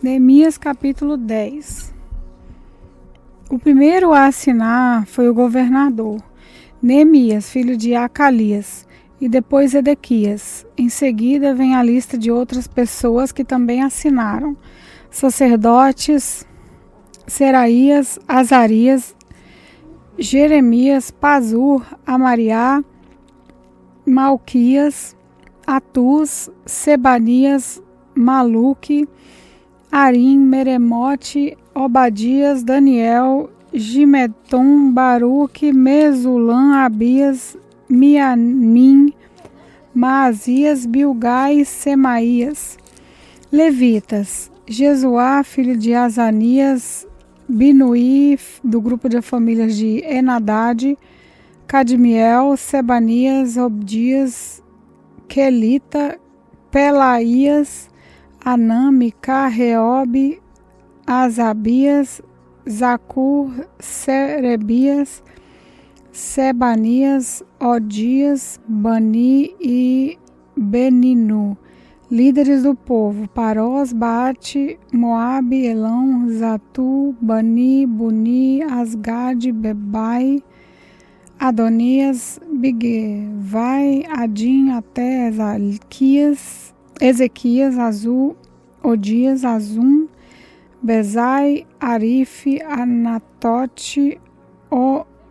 Neemias capítulo 10. O primeiro a assinar foi o governador, Neemias, filho de Acalias, e depois Edequias. Em seguida vem a lista de outras pessoas que também assinaram: sacerdotes, Seraías, Azarias, Jeremias, Pazur, Amariá, Malquias, Atuz, Sebanias, Maluque, Arim, Meremote, Obadias, Daniel, Gimeton, Baruque, Mesulam, Abias, Mianim, Maasias, Bilgai, Semaías. Levitas: Jesuá, filho de Azanias, Binuí, do grupo de famílias de Enadad, Cadmiel, Sebanias, Obdias, Quelita, Pelaías, Anã, Micá, Reobe, Azabias, Zacur, Serebias, Sebanias, Odias, Bani e Beninu. Líderes do povo: Parós, Baate, Moabe, Elão, Zatu, Bani, Buni, Asgade, Bebai, Adonias, Bigevai, Adim, até Ezequias, Azul, Odias, Azum, Bezai, Arife, Anatote,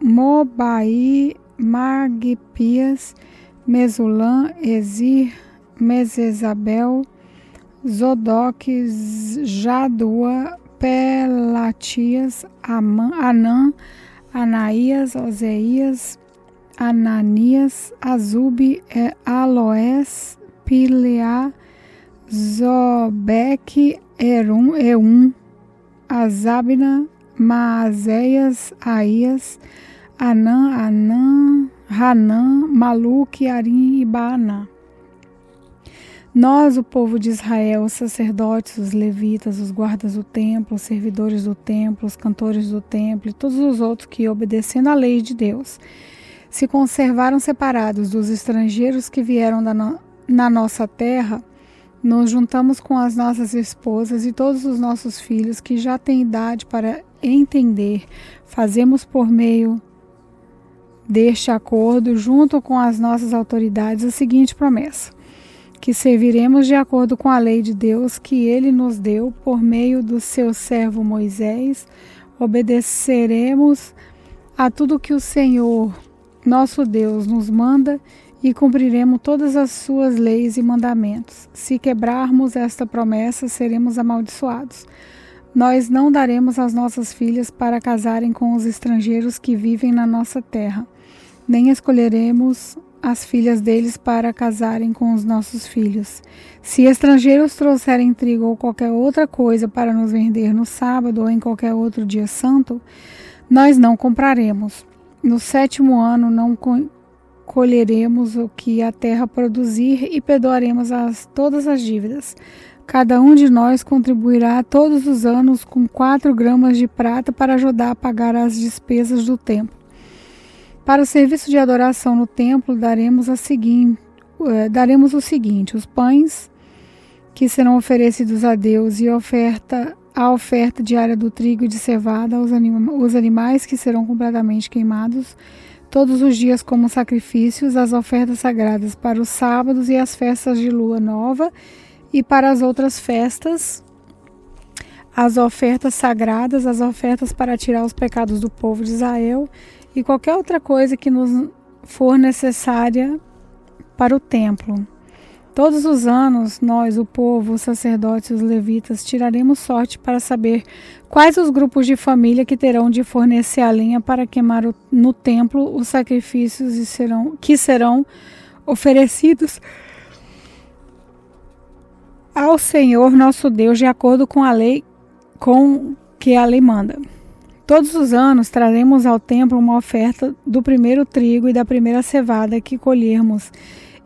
Mobai, Magpias, Mesulam, Ezir, Mesesabel, Zodoque, Jadua, Pelatias, Anã, Anaías, Oseias, Ananias, Azube, Aloés, Pileá, Zobeque, Eum, Azabna, Maazéias, Aías, Hanã, Maluque, Arim e Baaná. Nós, o povo de Israel, os sacerdotes, os levitas, os guardas do templo, os servidores do templo, os cantores do templo e todos os outros que, obedecendo à lei de Deus, se conservaram separados dos estrangeiros que vieram na nossa terra, nos juntamos com as nossas esposas e todos os nossos filhos que já têm idade para entender. Fazemos por meio deste acordo, junto com as nossas autoridades, a seguinte promessa: que serviremos de acordo com a lei de Deus que ele nos deu por meio do seu servo Moisés, obedeceremos a tudo que o Senhor, nosso Deus, nos manda e cumpriremos todas as suas leis e mandamentos. Se quebrarmos esta promessa, seremos amaldiçoados. Nós não daremos as nossas filhas para casarem com os estrangeiros que vivem na nossa terra, nem escolheremos as filhas deles para casarem com os nossos filhos. Se estrangeiros trouxerem trigo ou qualquer outra coisa para nos vender no sábado ou em qualquer outro dia santo, nós não compraremos. No 7º ano não colheremos o que a terra produzir e perdoaremos todas as dívidas. Cada um de nós contribuirá todos os anos com 4 gramas de prata para ajudar a pagar as despesas do templo. Para o serviço de adoração no templo, daremos o seguinte: os pães que serão oferecidos a Deus e a oferta diária do trigo e de cevada, os animais que serão completamente queimados todos os dias como sacrifícios, as ofertas sagradas para os sábados e as festas de lua nova e para as outras festas, as ofertas sagradas, as ofertas para tirar os pecados do povo de Israel e qualquer outra coisa que nos for necessária para o templo. Todos os anos, nós, o povo, os sacerdotes e os levitas, tiraremos sorte para saber quais os grupos de família que terão de fornecer a lenha para queimar no templo os sacrifícios que serão oferecidos ao Senhor nosso Deus, de acordo com a lei que a lei manda. Todos os anos traremos ao templo uma oferta do primeiro trigo e da primeira cevada que colhermos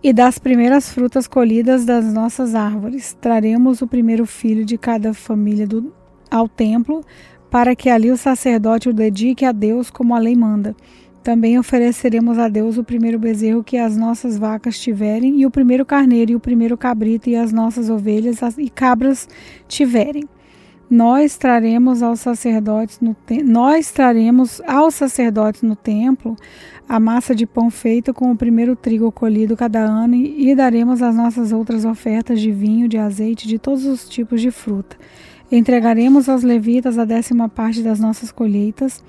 e das primeiras frutas colhidas das nossas árvores. Traremos o primeiro filho de cada família ao templo, para que ali o sacerdote o dedique a Deus como a lei manda. Também ofereceremos a Deus o primeiro bezerro que as nossas vacas tiverem, e o primeiro carneiro e o primeiro cabrito e as nossas ovelhas e cabras tiverem. Nós traremos aos sacerdotes no templo a massa de pão feita com o primeiro trigo colhido cada ano e daremos as nossas outras ofertas de vinho, de azeite, de todos os tipos de fruta. Entregaremos aos levitas a 10ª parte das nossas colheitas,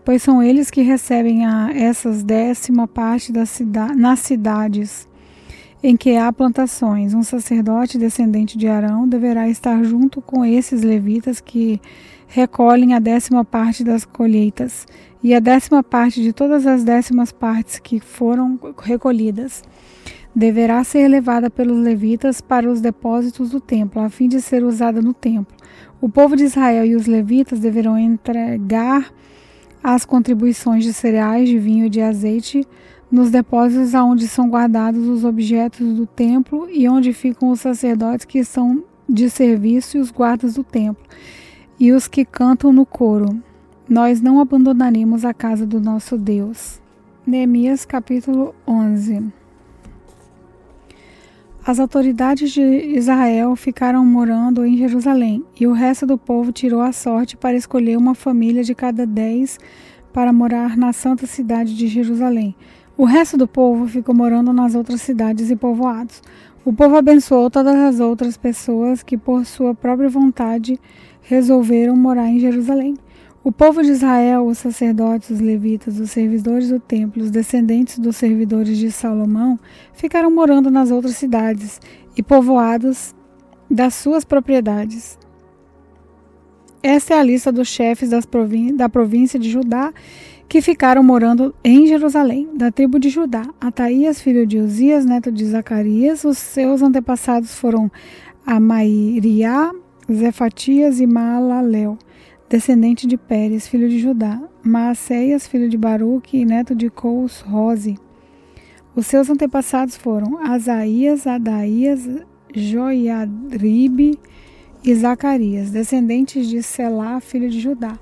pois são eles que recebem essas 10ª parte nas cidades em que há plantações. Um sacerdote descendente de Arão deverá estar junto com esses levitas que recolhem a 10ª parte das colheitas e a 10ª parte de todas as 10ª partes que foram recolhidas. Deverá ser levada pelos levitas para os depósitos do templo, a fim de ser usada no templo. O povo de Israel e os levitas deverão entregar as contribuições de cereais, de vinho e de azeite nos depósitos aonde são guardados os objetos do templo e onde ficam os sacerdotes que são de serviço e os guardas do templo e os que cantam no coro. Nós não abandonaremos a casa do nosso Deus. Neemias capítulo 11. As autoridades de Israel ficaram morando em Jerusalém, e o resto do povo tirou a sorte para escolher uma família de cada 10 para morar na santa cidade de Jerusalém. O resto do povo ficou morando nas outras cidades e povoados. O povo abençoou todas as outras pessoas que, por sua própria vontade, resolveram morar em Jerusalém. O povo de Israel, os sacerdotes, os levitas, os servidores do templo, os descendentes dos servidores de Salomão, ficaram morando nas outras cidades e povoados das suas propriedades. Esta é a lista dos chefes da província de Judá que ficaram morando em Jerusalém. Da tribo de Judá, Ataías, filho de Uzias, neto de Zacarias. Os seus antepassados foram Amairiá, Zefatias e Maalalel, descendente de Pérez, filho de Judá. Maacéias, filho de Baruque, neto de Cous-Roze. Os seus antepassados foram Asaías, Adaías, Joiaribe e Zacarias, descendentes de Selá, filho de Judá.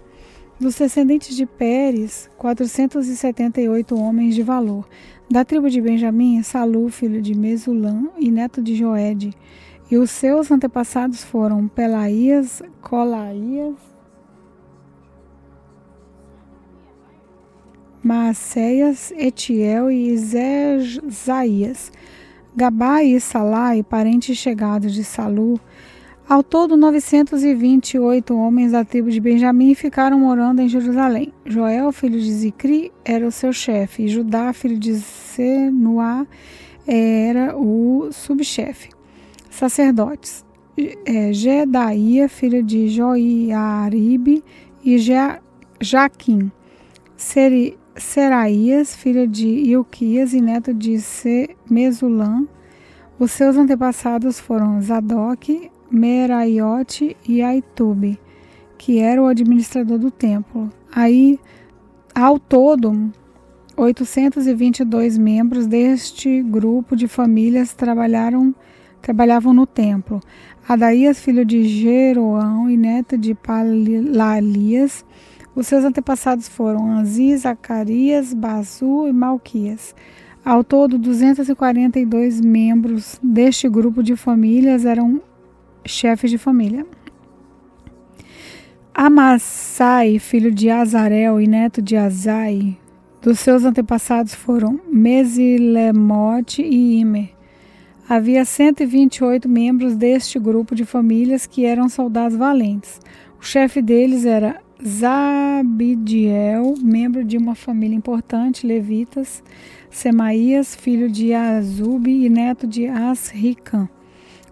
Dos descendentes de Pérez, 478 homens de valor. Da tribo de Benjamim, Salu, filho de Mesulã e neto de Joede. E os seus antepassados foram Pelaías, Colaías, Maacéias, Etiel e Zezaías. Gabá e Salai, parentes chegados de Salu. Ao todo, 928 homens da tribo de Benjamim ficaram morando em Jerusalém. Joel, filho de Zicri, era o seu chefe, e Judá, filho de Senuá, era o subchefe. Sacerdotes: Gedaía, filho de Joiaribe e Jaquim. Seraías, filho de Ilquias e neto de Mesulã. Os seus antepassados foram Zadok, Meraiote e Aitube, que era o administrador do templo. Aí, ao todo, 822 membros deste grupo de famílias trabalhavam no templo. Adaías, filho de Jeroão e neto de Palalias. Os seus antepassados foram Anzi, Zacarias, Bazu e Malquias. Ao todo, 242 membros deste grupo de famílias eram chefes de família. Amassai, filho de Azarel e neto de Azai, dos seus antepassados foram Mesilemote e Imer. Havia 128 membros deste grupo de famílias que eram soldados valentes. O chefe deles era Zabidiel, membro de uma família importante, levitas. Semaías, filho de Azube e neto de Asricã.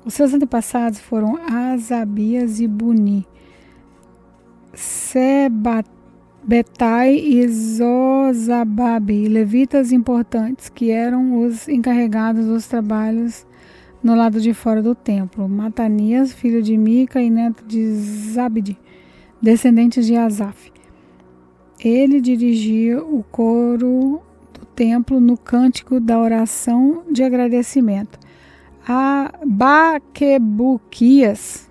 Os seus antepassados foram Asabias e Buni, Sebatai e Zozababe, levitas importantes, que eram os encarregados dos trabalhos no lado de fora do templo. Matanias, filho de Mica e neto de Zabdi, descendentes de Asaf. Ele dirigia o coro do templo no cântico da oração de agradecimento. A Baquebuquias,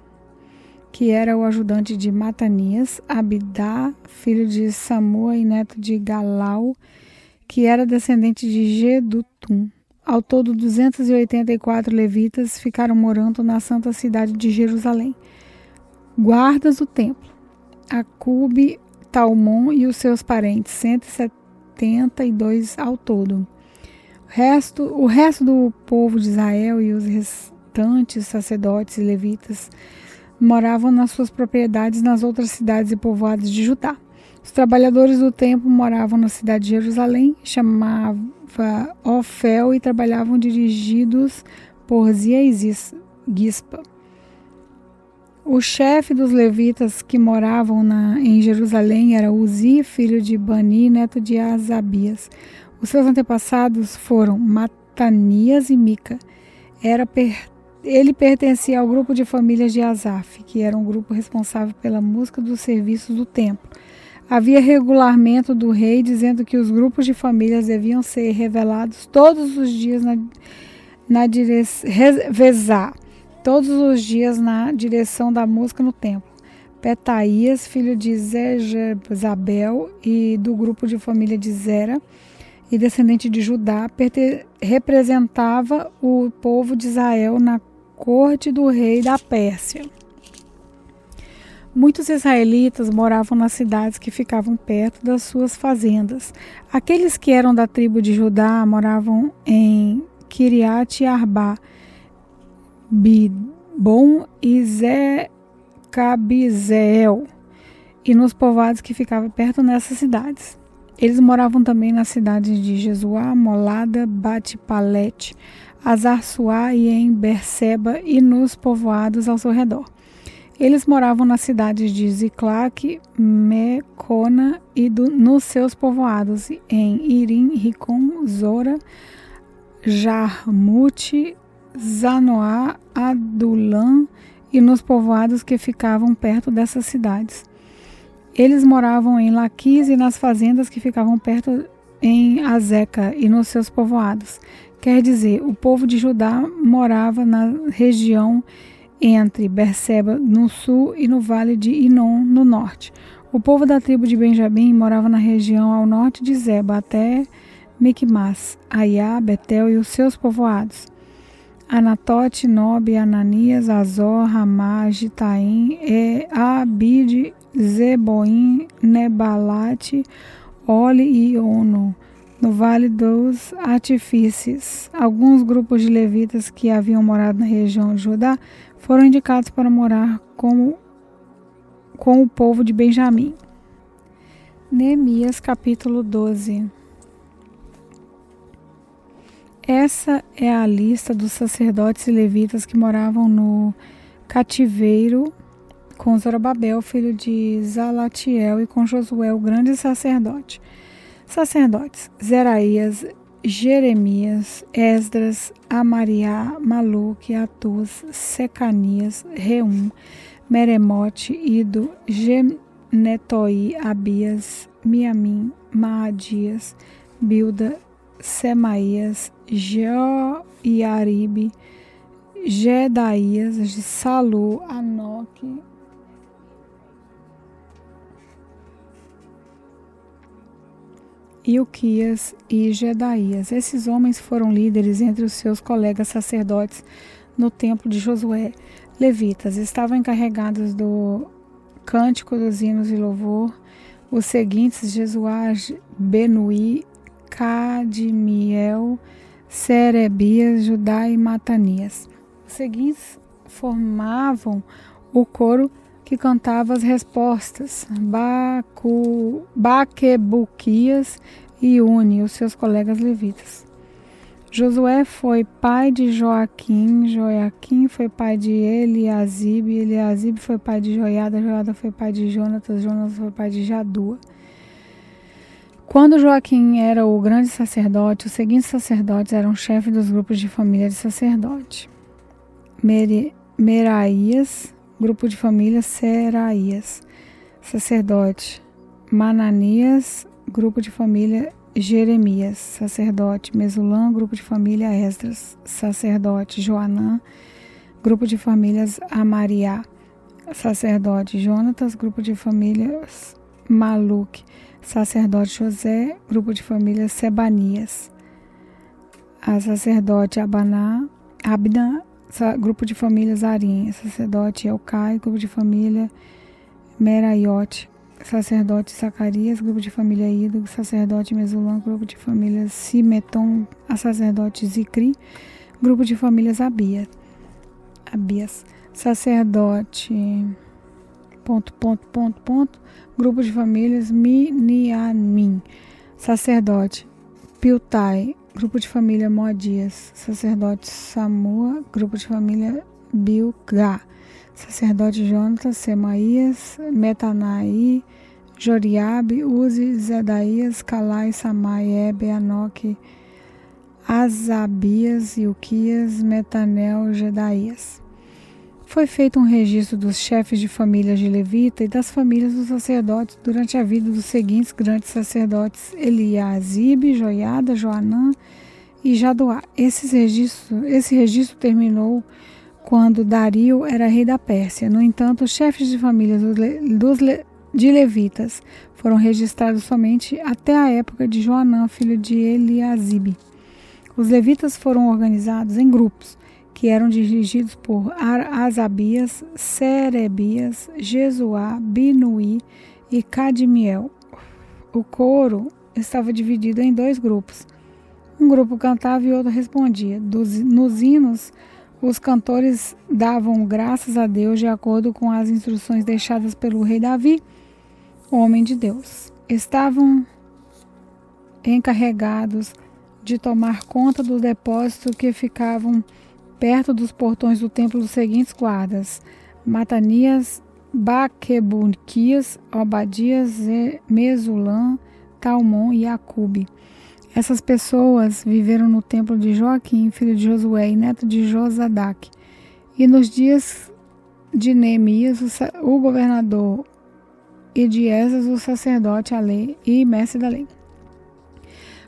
que era o ajudante de Matanias. Abidá, filho de Samua e neto de Galau, que era descendente de Gedutum. Ao todo, 284 levitas ficaram morando na santa cidade de Jerusalém. guardas do templo, Acube, Talmon e os seus parentes, 172 ao todo. O resto do povo de Israel e os restantes sacerdotes e levitas moravam nas suas propriedades nas outras cidades e povoados de Judá. Os trabalhadores do templo moravam na cidade de Jerusalém, chamava Ofel, e trabalhavam dirigidos por Zia e Gispa. O chefe dos levitas que moravam em Jerusalém era Uzi, filho de Bani, neto de Asabias. Os seus antepassados foram Matanias e Mica. Ele pertencia ao grupo de famílias de Asaf, que era um grupo responsável pela música dos serviços do templo. Havia regulamento do rei dizendo que os grupos de famílias deviam ser revelados todos os dias na direção da música no templo. Petaías, filho de Zezabel e do grupo de família de Zera e descendente de Judá, representava o povo de Israel na corte do rei da Pérsia. Muitos israelitas moravam nas cidades que ficavam perto das suas fazendas. Aqueles que eram da tribo de Judá moravam em Kiriat Arba, Bibom e Cabizeel, e nos povoados que ficavam perto nessas cidades. Eles moravam também nas cidades de Jesuá, Molada, Bate-Palete, Azar-Suá e em Berseba e nos povoados ao seu redor. Eles moravam nas cidades de Ziclac, Mecona e nos seus povoados, em Irim, Ricom, Zora, Jarmute, Zanoá, Adulam e nos povoados que ficavam perto dessas cidades. Eles moravam em Laquis e nas fazendas que ficavam perto em Azeca e nos seus povoados. Quer dizer, o povo de Judá morava na região entre Berseba no sul e no vale de Inom no norte. O povo da tribo de Benjamim morava na região ao norte de Zeba até Micmas, Aiá, Betel e os seus povoados. Anatote, Nobe, Ananias, Azor, Ramá, Gitaim, Abide, Zeboim, Nebalate, Ole e Ono, no Vale dos Artifícios. Alguns grupos de levitas que haviam morado na região de Judá foram indicados para morar com o povo de Benjamim. Neemias capítulo 12. Essa é a lista dos sacerdotes e levitas que moravam no cativeiro com Zorobabel, filho de Zalatiel, e com Josué, o grande sacerdote. Sacerdotes: Zeraías, Jeremias, Esdras, Amariá, Maluque, Atuz, Secanias, Reum, Meremote, Ido, Genetoi, Abias, Miamim, Maadias, Bilda, Semaías, Joiaribe, Gedaías, Salu, Anoque, Ilquias e Gedaías. Esses homens foram líderes entre os seus colegas sacerdotes no templo de Josué. Levitas estavam encarregados do cântico dos hinos de louvor. Os seguintes: Jesuá, Benuí, Cadmiel, Serebias, Judá e Matanias. Os seguintes formavam o coro que cantava as respostas: Baquebuquias e Uni, os seus colegas levitas. Josué foi pai de Joaquim, Joaquim foi pai de Eliasibe, Eliasibe foi pai de Joiada, Joiada foi pai de Jonatas, Jonatas foi pai de Jadua. Quando Joaquim era o grande sacerdote, os seguintes sacerdotes eram chefes dos grupos de família de sacerdote: Meraías, grupo de família Seraías, sacerdote; Mananias, grupo de família Jeremias, sacerdote; Mesulã, grupo de família Esdras, sacerdote; Joanã, grupo de famílias Amariá, sacerdote; Jonatas, grupo de famílias Maluque, sacerdote; José, grupo de família Sebanias, a sacerdote; Abna, grupo de família Zarim, sacerdote Elcai, grupo de família Meraiote, sacerdote Zacarias, grupo de família Ido, sacerdote Mesulam, grupo de família Simeton, sacerdote Zicri, grupo de famílias Abias, sacerdote grupo de famílias Miniamim, sacerdote Piltai, grupo de família Moadias, sacerdote Samua, grupo de família Bilgá, sacerdote Jonatas, Semaías, Metanaí, Joriabe, Uzi, Zedaías, Calai, Samai, Ebe, Anoque, Azabias, Ilquias, Metanel, Gedaías. Foi feito um registro dos chefes de famílias de Levita e das famílias dos sacerdotes durante a vida dos seguintes grandes sacerdotes: Eliasibe, Joiada, Joanã e Jadoá. Esse registro terminou quando Dario era rei da Pérsia. No entanto, os chefes de famílias de levitas foram registrados somente até a época de Joanã, filho de Eliasibe. Os levitas foram organizados em grupos, que eram dirigidos por Asabias, Serebias, Jesuá, Binuí e Cadmiel. O coro estava dividido em 2 grupos. Um grupo cantava e outro respondia. Nos hinos, os cantores davam graças a Deus de acordo com as instruções deixadas pelo rei Davi, homem de Deus. Estavam encarregados de tomar conta do depósito que ficavam perto dos portões do templo dos seguintes guardas: Matanias, Baquebuquias, Obadias, Mesulam, Talmon e Acube. Essas pessoas viveram no templo de Joaquim, filho de Josué e neto de Josadaque, e nos dias de Neemias, o governador, e de Esdras, o sacerdote, a lei e mestre da lei.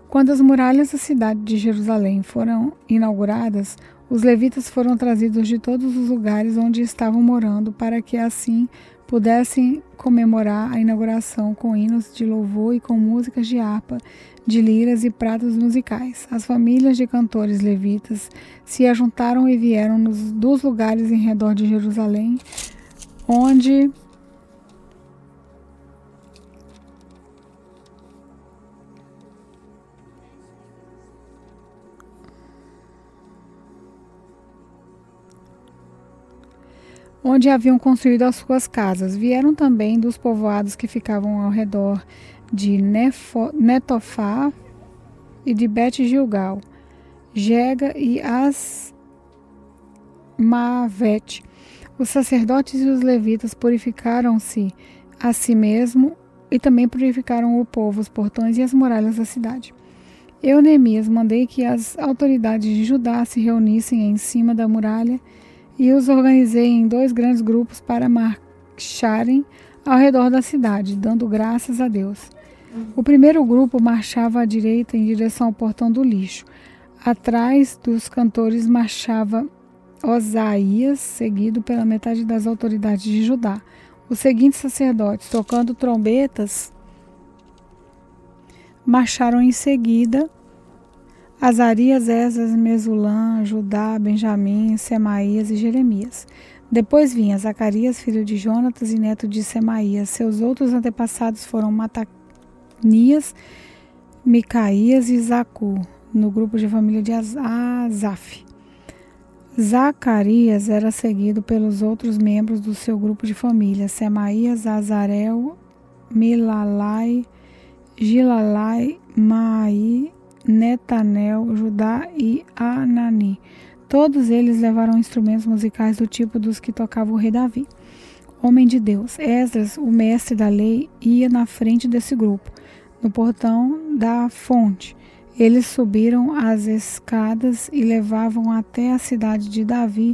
Quando as muralhas da cidade de Jerusalém foram inauguradas, os levitas foram trazidos de todos os lugares onde estavam morando para que assim pudessem comemorar a inauguração com hinos de louvor e com músicas de harpa, de liras e pratos musicais. As famílias de cantores levitas se ajuntaram e vieram dos lugares em redor de Jerusalém, onde haviam construído as suas casas. Vieram também dos povoados que ficavam ao redor de Netofá e de Bet-Gilgal, Gega e Asmavete. Os sacerdotes e os levitas purificaram-se a si mesmo e também purificaram o povo, os portões e as muralhas da cidade. Eu, Neemias, mandei que as autoridades de Judá se reunissem em cima da muralha e os organizei em 2 grandes grupos para marcharem ao redor da cidade, dando graças a Deus. O primeiro grupo marchava à direita em direção ao portão do lixo. Atrás dos cantores marchava Osaías, seguido pela metade das autoridades de Judá. Os seguintes sacerdotes, tocando trombetas, marcharam em seguida: Azarias, Esdras, Mesulam, Judá, Benjamim, Semaías e Jeremias. Depois vinha Zacarias, filho de Jonatas e neto de Semaías. Seus outros antepassados foram Matanias, Micaías e Zacur, no grupo de família de Asaf. Zacarias era seguido pelos outros membros do seu grupo de família: Semaías, Azarel, Milalai, Gilalai, Maai, Netanel, Judá e Anani. Todos eles levaram instrumentos musicais do tipo dos que tocava o rei Davi, homem de Deus. Esdras, o mestre da lei, ia na frente desse grupo, no portão da fonte. Eles subiram as escadas e levavam até a cidade de Davi,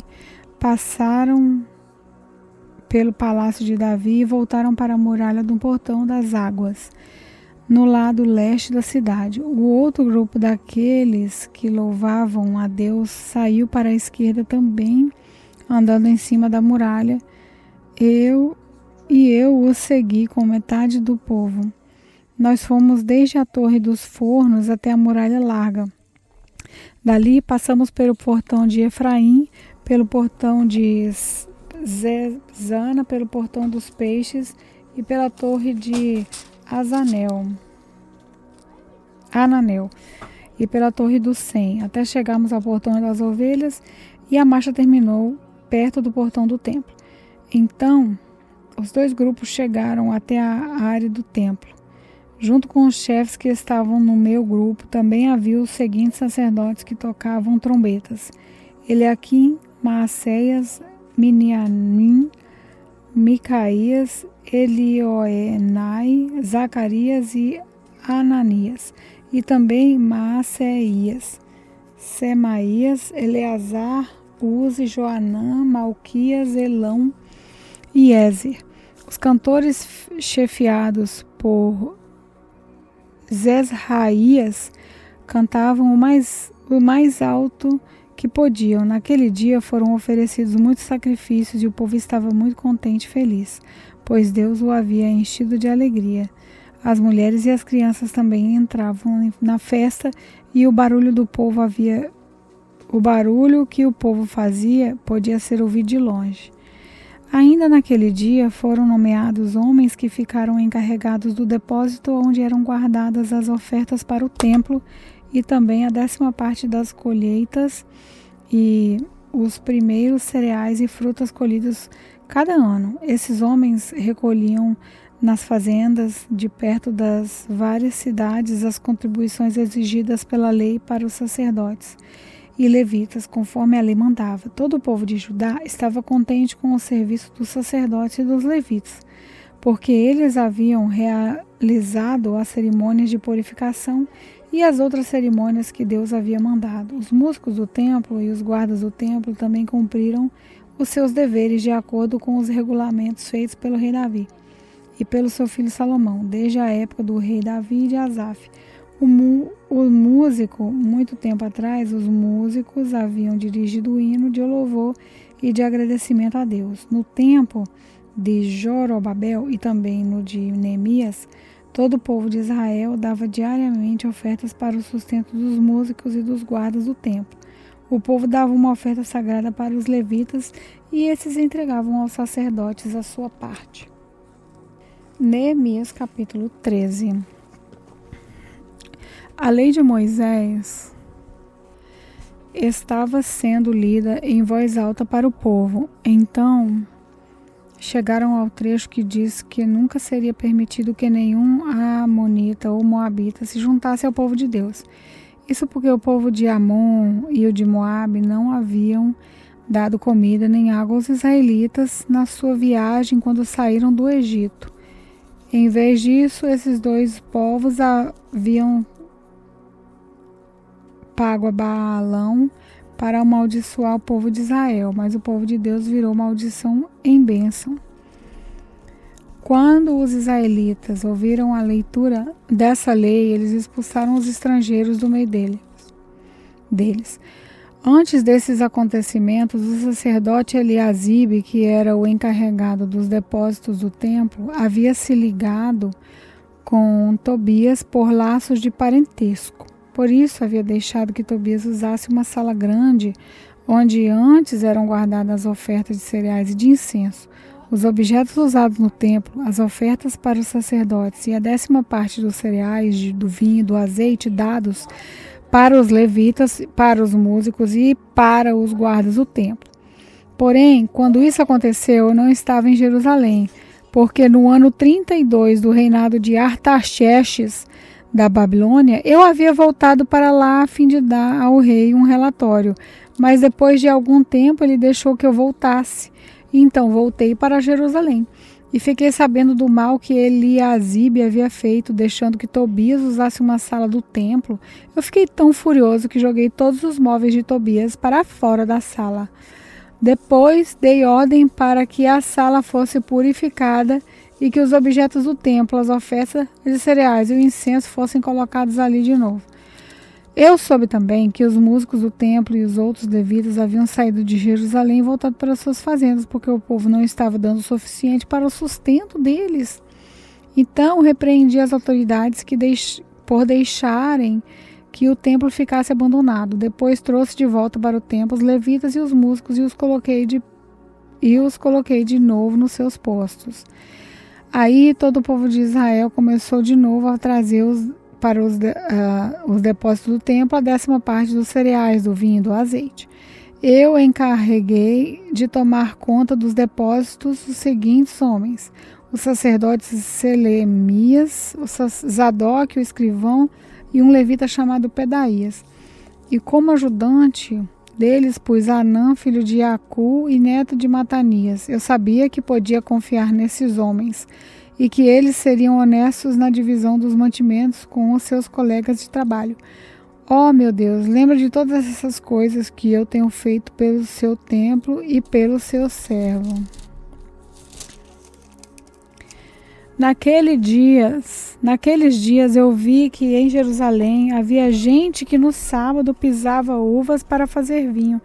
passaram pelo palácio de Davi e voltaram para a muralha do portão das águas, no lado leste da cidade. O outro grupo daqueles que louvavam a Deus saiu para a esquerda também, andando em cima da muralha. Eu os segui com metade do povo. Nós fomos desde a Torre dos Fornos até a muralha larga. Dali passamos pelo portão de Efraim, pelo portão de Zezana, pelo portão dos peixes e pela torre de Ananel e pela torre do Sem, até chegarmos ao portão das ovelhas, e a marcha terminou perto do portão do templo. Então, os dois grupos chegaram até a área do templo. Junto com os chefes que estavam no meu grupo, também havia os seguintes sacerdotes que tocavam trombetas: Eliaquim, Maacéias, Miniamim, Micaías, Elioenai, Zacarias e Ananias, e também Maacéias, Semaías, Eleazar, Uzi, Joanã, Malquias, Elão e Ézer. Os cantores chefiados por Zesraías cantavam o mais alto que podiam. Naquele dia foram oferecidos muitos sacrifícios e o povo estava muito contente e feliz, pois Deus o havia enchido de alegria. As mulheres e as crianças também entravam na festa e o barulho que o povo fazia podia ser ouvido de longe. Ainda naquele dia foram nomeados homens que ficaram encarregados do depósito onde eram guardadas as ofertas para o templo e também a 10ª parte das colheitas e os primeiros cereais e frutas colhidos cada ano. Esses homens recolhiam nas fazendas de perto das várias cidades as contribuições exigidas pela lei para os sacerdotes e levitas, conforme a lei mandava. Todo o povo de Judá estava contente com o serviço dos sacerdotes e dos levitas, porque eles haviam realizado as cerimônias de purificação e as outras cerimônias que Deus havia mandado. Os músicos do templo e os guardas do templo também cumpriram os seus deveres de acordo com os regulamentos feitos pelo rei Davi e pelo seu filho Salomão, desde a época do rei Davi e de Asaf. Muito tempo atrás, os músicos haviam dirigido o hino de louvor e de agradecimento a Deus. No tempo de Jorobabel e também no de Neemias, todo o povo de Israel dava diariamente ofertas para o sustento dos músicos e dos guardas do templo. O povo dava uma oferta sagrada para os levitas e esses entregavam aos sacerdotes a sua parte. Neemias capítulo 13. A lei de Moisés estava sendo lida em voz alta para o povo. Então chegaram ao trecho que diz que nunca seria permitido que nenhum amonita ou moabita se juntasse ao povo de Deus. Isso porque o povo de Amon e o de Moabe não haviam dado comida nem água aos israelitas na sua viagem quando saíram do Egito. Em vez disso, esses dois povos haviam pago a Baalão para amaldiçoar o povo de Israel, mas o povo de Deus virou maldição em bênção. Quando os israelitas ouviram a leitura dessa lei, eles expulsaram os estrangeiros do meio deles. Antes desses acontecimentos, o sacerdote Eliasibe, que era o encarregado dos depósitos do templo, havia se ligado com Tobias por laços de parentesco. Por isso havia deixado que Tobias usasse uma sala grande, onde antes eram guardadas as ofertas de cereais e de incenso, os objetos usados no templo, as ofertas para os sacerdotes e a 10ª parte dos cereais, do vinho e do azeite dados para os levitas, para os músicos e para os guardas do templo. Porém, quando isso aconteceu, eu não estava em Jerusalém, porque no ano 32 do reinado de Artaxerxes da Babilônia, eu havia voltado para lá a fim de dar ao rei um relatório, mas depois de algum tempo ele deixou que eu voltasse. Então voltei para Jerusalém e fiquei sabendo do mal que Eliasibe havia feito, deixando que Tobias usasse uma sala do templo. Eu fiquei tão furioso que joguei todos os móveis de Tobias para fora da sala. Depois dei ordem para que a sala fosse purificada e que os objetos do templo, as ofertas de cereais e o incenso fossem colocados ali de novo. Eu soube também que os músicos do templo e os outros levitas haviam saído de Jerusalém e voltado para suas fazendas, porque o povo não estava dando o suficiente para o sustento deles. Então repreendi as autoridades por deixarem que o templo ficasse abandonado. Depois trouxe de volta para o templo os levitas e os músicos e os coloquei de novo nos seus postos. Aí todo o povo de Israel começou de novo a trazer para os depósitos do templo a 10ª parte dos cereais, do vinho e do azeite. Eu encarreguei de tomar conta dos depósitos os seguintes homens: os sacerdotes Selemias, Zadok, o escrivão, e um levita chamado Pedaías. E como ajudante deles pus Anã, filho de Iacu e neto de Matanias. Eu sabia que podia confiar nesses homens e que eles seriam honestos na divisão dos mantimentos com os seus colegas de trabalho. Oh, meu Deus, lembra de todas essas coisas que eu tenho feito pelo seu templo e pelo seu servo. Naqueles dias eu vi que em Jerusalém havia gente que no sábado pisava uvas para fazer vinho.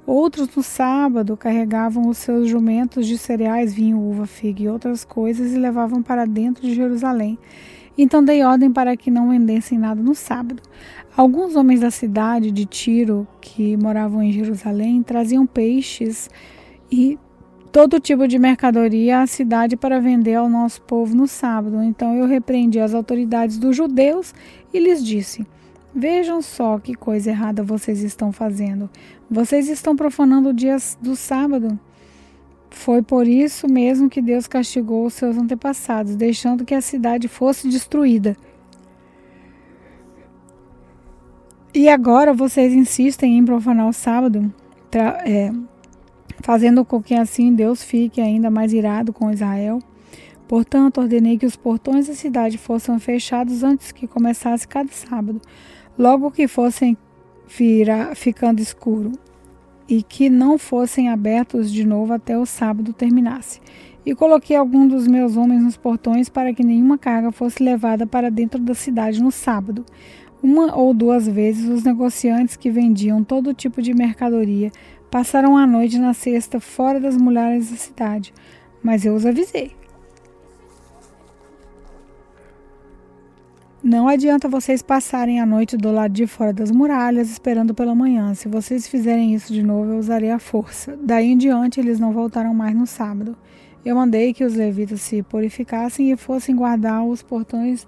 Outros no sábado carregavam os seus jumentos de cereais, vinho, uva, figa e outras coisas e levavam para dentro de Jerusalém. Então dei ordem para que não vendessem nada no sábado. Alguns homens da cidade de Tiro, que moravam em Jerusalém, traziam peixes e todo tipo de mercadoria à cidade para vender ao nosso povo no sábado. Então eu repreendi as autoridades dos judeus e lhes disse: vejam só que coisa errada vocês estão fazendo. Vocês estão profanando o dia do sábado. Foi por isso mesmo que Deus castigou os seus antepassados, deixando que a cidade fosse destruída. E agora vocês insistem em profanar o sábado, fazendo com que assim Deus fique ainda mais irado com Israel. Portanto, ordenei que os portões da cidade fossem fechados antes que começasse cada sábado, logo que fossem ficando escuro, e que não fossem abertos de novo até o sábado terminasse. E coloquei alguns dos meus homens nos portões para que nenhuma carga fosse levada para dentro da cidade no sábado. 1 ou 2 vezes os negociantes que vendiam todo tipo de mercadoria passaram a noite na cesta fora das muralhas da cidade, mas eu os avisei. Não adianta vocês passarem a noite do lado de fora das muralhas esperando pela manhã. Se vocês fizerem isso de novo, eu usarei a força. Daí em diante, eles não voltaram mais no sábado. Eu mandei que os levitas se purificassem e fossem guardar os portões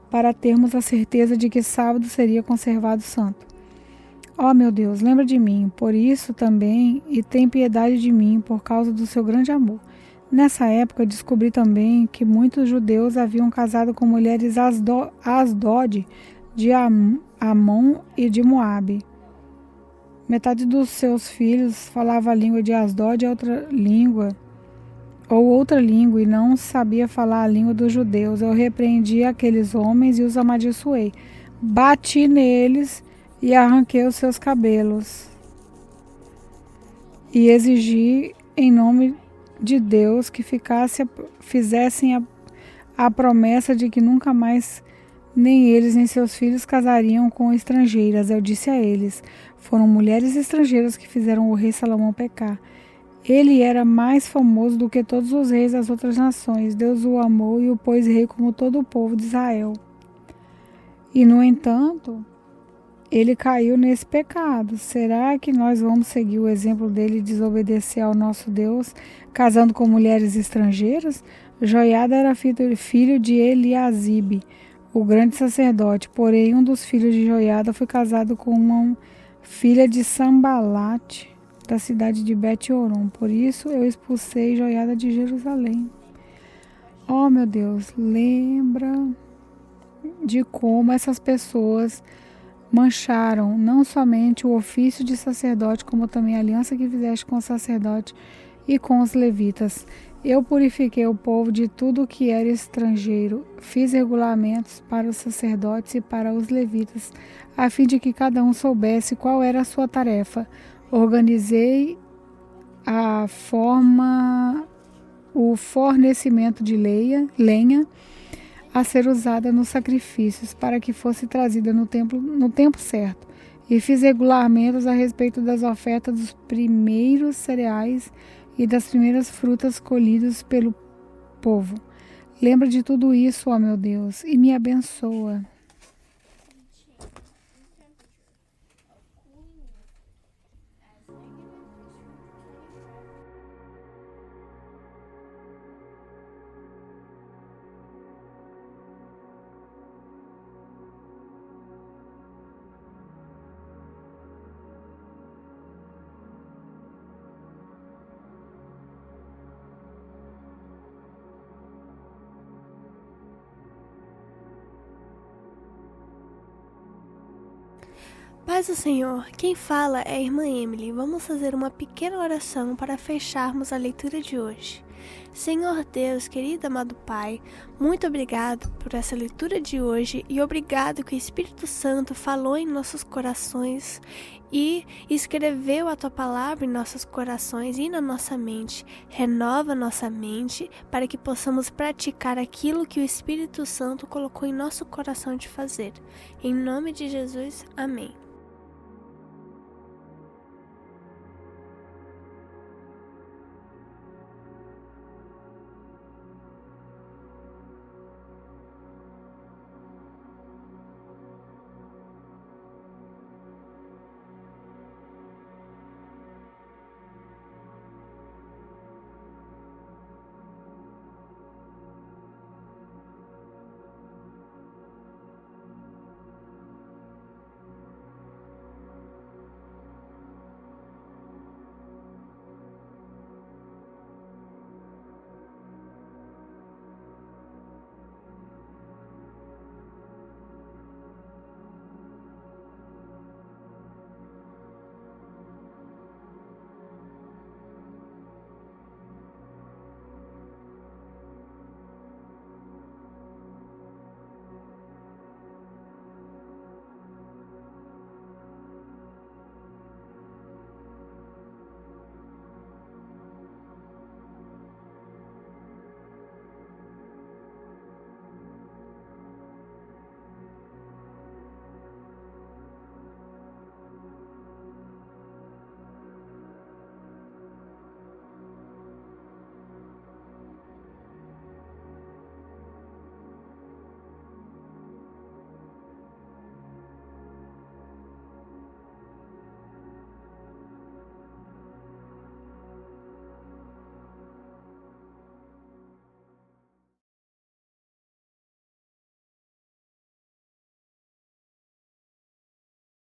para termos a certeza de que sábado seria conservado santo. Ó, meu Deus, lembra de mim, por isso também, e tem piedade de mim, por causa do seu grande amor. Nessa época, descobri também que muitos judeus haviam casado com mulheres Asdod, de Amon e de Moabe. Metade dos seus filhos falava a língua de Asdod outra língua, e não sabia falar a língua dos judeus. Eu repreendi aqueles homens e os amaldiçoei. Bati neles e arranquei os seus cabelos. E exigi, em nome de Deus, que fizessem a promessa de que nunca mais nem eles nem seus filhos casariam com estrangeiras. Eu disse a eles: foram mulheres estrangeiras que fizeram o rei Salomão pecar. Ele era mais famoso do que todos os reis das outras nações. Deus o amou e o pôs rei como todo o povo de Israel. E, no entanto, ele caiu nesse pecado. Será que nós vamos seguir o exemplo dele e desobedecer ao nosso Deus, casando com mulheres estrangeiras? Joiada era filho de Eliasibe, o grande sacerdote. Porém, um dos filhos de Joiada foi casado com uma filha de Sambalate, da cidade de Bet-Horon. Por isso, eu expulsei Joiada de Jerusalém. Oh, meu Deus, lembra de como essas pessoas mancharam não somente o ofício de sacerdote, como também a aliança que fizeste com o sacerdote e com os levitas. Eu purifiquei o povo de tudo o que era estrangeiro. Fiz regulamentos para os sacerdotes e para os levitas, a fim de que cada um soubesse qual era a sua tarefa. Organizei o fornecimento de lenha a ser usada nos sacrifícios, para que fosse trazida no tempo certo. E fiz regulamentos a respeito das ofertas dos primeiros cereais e das primeiras frutas colhidas pelo povo. Lembra de tudo isso, ó meu Deus, e me abençoa. Paz do Senhor, quem fala é a irmã Emily. Vamos fazer uma pequena oração para fecharmos a leitura de hoje. Senhor Deus, querido amado Pai, muito obrigado por essa leitura de hoje e obrigado que o Espírito Santo falou em nossos corações e escreveu a Tua palavra em nossos corações e na nossa mente. Renova nossa mente para que possamos praticar aquilo que o Espírito Santo colocou em nosso coração de fazer. Em nome de Jesus, amém.